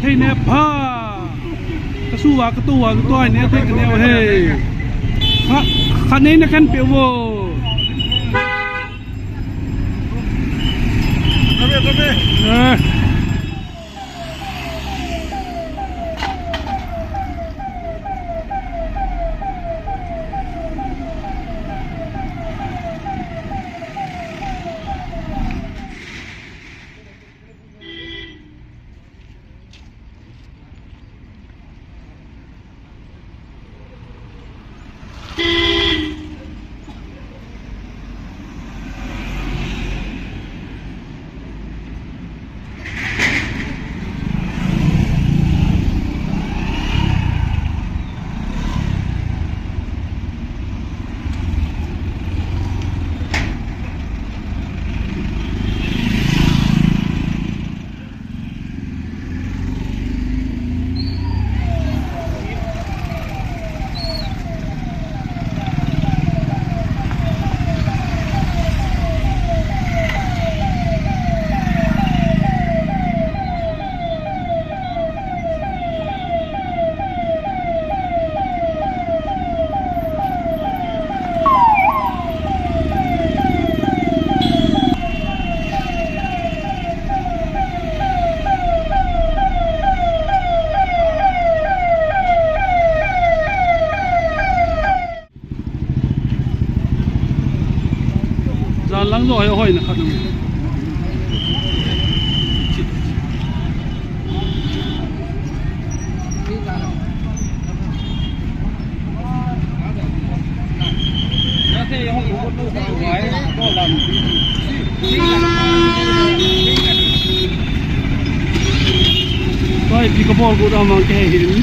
thay nè pha cái su à cái tu à cái toai nè thay cái nè hey khăn này nó khăn biểu vô lắng rồi hỏi là khăn rồi thì có bò của nó mang cái hình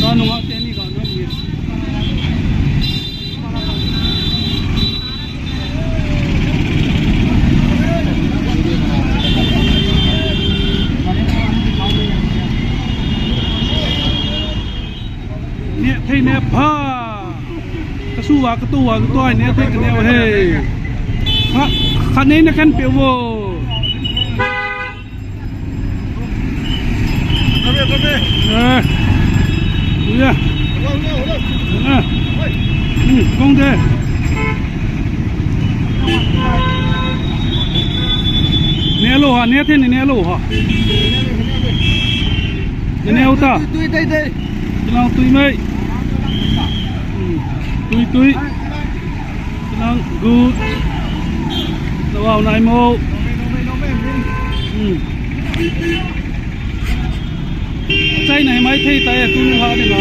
nó nung tên đi còn nó nhiều nè thay nè pha cái su à cái tu à cái toai nè thay cái nè hey khăn này nó khăn biểu vô không thế nè lô hả nè thế này nè lô hả nè ô ta lang tui mấy tui lang good nó vào này mô trái này mấy thấy tay tôi mua hoa đi mà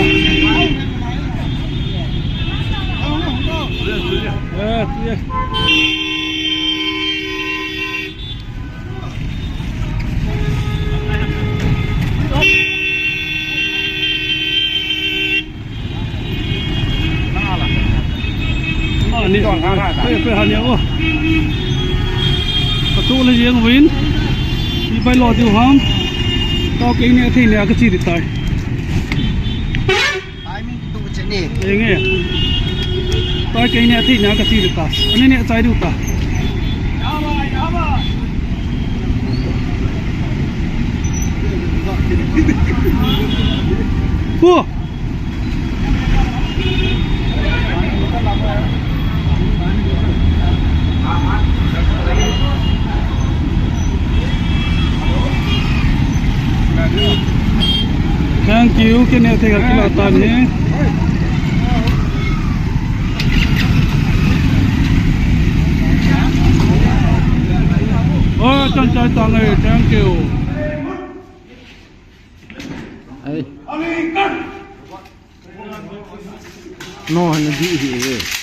phải hạt nhiều cái chỗ là riêng vin thì bay lò tiêu hông to cái này thì này cái gì để tay đây nghe tay cái này thì này cái gì để tay anh này tay được ta Pua thank you cái này thì cái là tàn nhé chân trái tàn này thank you no nó bị gì vậy